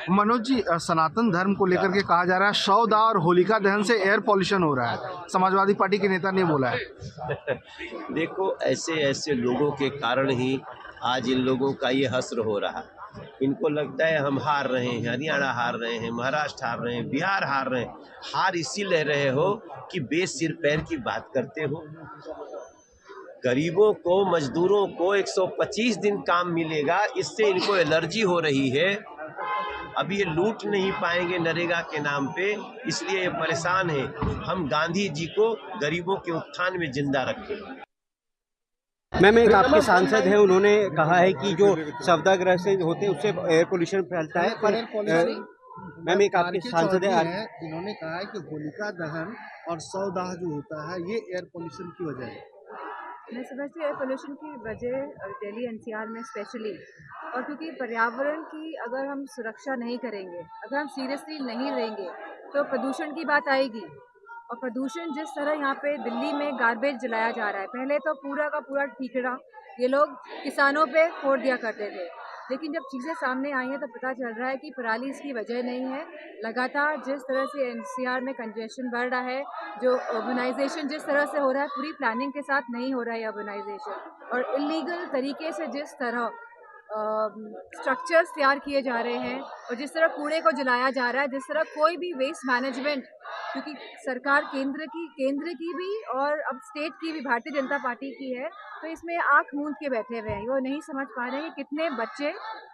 मनोज जी, सनातन धर्म को लेकर के कहा जा रहा है शवदाह और होलिका दहन से एयर पॉल्यूशन हो रहा है। समाजवादी पार्टी के नेता ने बोला है। देखो, ऐसे ऐसे लोगों के कारण ही आज इन लोगों का ये हश्र हो रहा है। इनको लगता है हम हार रहे हैं, हरियाणा हार रहे हैं, महाराष्ट्र हार रहे हैं, बिहार हार रहे हैं। हार इसी ले रहे हो कि बेसिर पैर की बात करते हो। गरीबों को, मजदूरों को 125 दिन काम मिलेगा, इससे इनको एलर्जी हो रही है। अभी ये लूट नहीं पाएंगे नरेगा के नाम पे, इसलिए ये परेशान है। हम गांधी जी को गरीबों के उत्थान में जिंदा रखें। मैम, एक आपके सांसद हैं, उन्होंने कहा है कि जो सवदाग्रह से होते हैं उससे एयर पोल्यूशन फैलता है। पर मैम, एक आपके सांसद है, इन्होंने कहा है कि होलिका दहन और शवदाह जो होता है ये एयर पोल्यूशन की वजह है। मैं समझती हूँ एयर पोल्यूशन की वजह दिल्ली एनसीआर में स्पेशली, और क्योंकि पर्यावरण की अगर हम सुरक्षा नहीं करेंगे, अगर हम सीरियसली नहीं लेंगे तो प्रदूषण की बात आएगी। और प्रदूषण जिस तरह यहाँ पे दिल्ली में गार्बेज जलाया जा रहा है, पहले तो पूरा का पूरा ठीकरा ये लोग किसानों पे फोड़ दिया करते थे, लेकिन जब चीज़ें सामने आई हैं तो पता चल रहा है कि पराली इसकी वजह नहीं है। लगातार जिस तरह से एनसीआर में कंजेशन बढ़ रहा है, जो अर्बनाइजेशन जिस तरह से हो रहा है, पूरी प्लानिंग के साथ नहीं हो रहा है अर्बनाइजेशन, और इलीगल तरीके से जिस तरह स्ट्रक्चर्स तैयार किए जा रहे हैं और जिस तरह कूड़े को जलाया जा रहा है, जिस तरह कोई भी वेस्ट मैनेजमेंट, क्योंकि सरकार केंद्र की भी और अब स्टेट की भी भारतीय जनता पार्टी की है, तो इसमें आंख मूंद के बैठे हुए हैं। वो नहीं समझ पा रहे हैं कि कितने बच्चे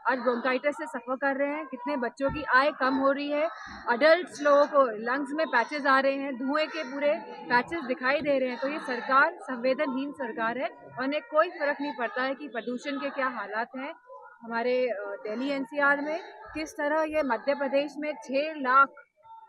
आज ब्रोंकाइटिस से सफ़र कर रहे हैं, कितने बच्चों की आय कम हो रही है, अडल्ट लोगों को लंग्स में पैचेस आ रहे हैं, धुएं के पूरे पैचेस दिखाई दे रहे हैं। तो ये सरकार संवेदनहीन सरकार है और इन्हें कोई फर्क नहीं पड़ता है कि प्रदूषण के क्या हालात हैं हमारे दिल्ली एनसीआर में। किस तरह ये मध्य प्रदेश में 6 लाख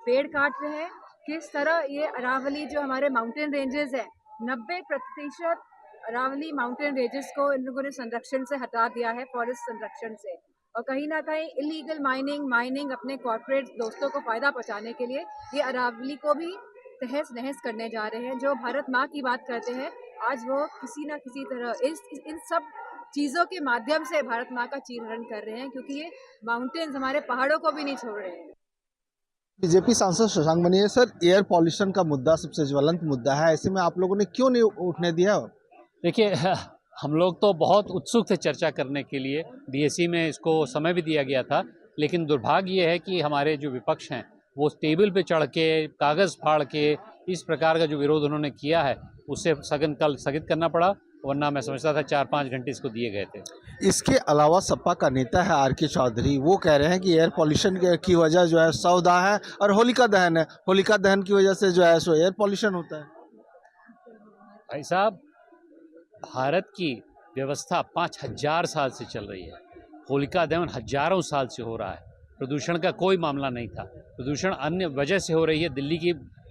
पेड़ काट रहे हैं, किस तरह ये अरावली जो हमारे माउंटेन रेंजेस हैं, 90% अरावली माउंटेन रेंजेस को इन लोगों ने संरक्षण से हटा दिया है, फॉरेस्ट संरक्षण से, और कहीं ना कहीं इलीगल माइनिंग अपने कॉर्पोरेट दोस्तों को फ़ायदा पहुंचाने के लिए ये अरावली को भी तहस नहस करने जा रहे हैं। जो भारत माँ की बात करते हैं, आज वो किसी न किसी तरह इन सब चीज़ों के माध्यम से भारत माँ का चीरहरण कर रहे हैं, क्योंकि ये माउंटेन्स हमारे पहाड़ों को भी नहीं छोड़ रहे हैं। बीजेपी सांसद शशांक मनी है। सर, एयर पॉल्यूशन का मुद्दा सबसे ज्वलंत मुद्दा है, ऐसे में आप लोगों ने क्यों नहीं उठने दिया? देखिए, हम लोग तो बहुत उत्सुक थे चर्चा करने के लिए, डीएसी में इसको समय भी दिया गया था, लेकिन दुर्भाग्य ये है कि हमारे जो विपक्ष हैं वो टेबल पे चढ़ के, कागज़ फाड़ के, इस प्रकार का जो विरोध उन्होंने किया है उससे सदन कल स्थगित करना पड़ा, वरना मैं समझता था 4-5 घंटे इसको दिए गए थे। इसके अलावा सपा का नेता है आर के चौधरी, वो कह रहे हैं कि एयर पॉल्यूशन की वजह जो है शवदाह है और होलिका दहन है, होलिका दहन की वजह से जो है सो एयर पॉल्यूशन होता है। भाई साहब, भारत की व्यवस्था 5000 साल से चल रही है, होलिका दहन हजारों साल से हो रहा है, प्रदूषण का कोई मामला नहीं था। प्रदूषण अन्य वजह से हो रही है।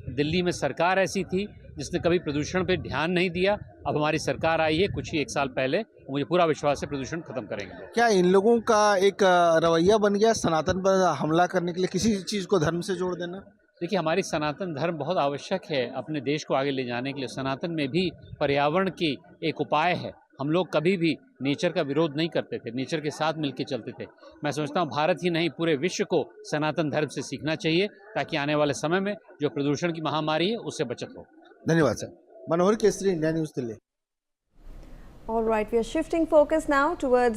दिल्ली में सरकार ऐसी थी जिसने कभी प्रदूषण पे ध्यान नहीं दिया। अब हमारी सरकार आई है कुछ ही 1 साल पहले, मुझे पूरा विश्वास है प्रदूषण खत्म करेंगे। क्या इन लोगों का एक रवैया बन गया सनातन पर हमला करने के लिए, किसी चीज़ को धर्म से जोड़ देना? देखिए, हमारी सनातन धर्म बहुत आवश्यक है अपने देश को आगे ले जाने के लिए। सनातन में भी पर्यावरण की एक उपाय है। हम लोग कभी भी नेचर का विरोध नहीं करते थे, नेचर के साथ मिलकर चलते थे। मैं समझता हूँ भारत ही नहीं पूरे विश्व को सनातन धर्म से सीखना चाहिए, ताकि आने वाले समय में जो प्रदूषण की महामारी है उससे बचत हो। धन्यवाद sir. Manohar Kesari, India news Delhi. All right, we are shifting focus now towards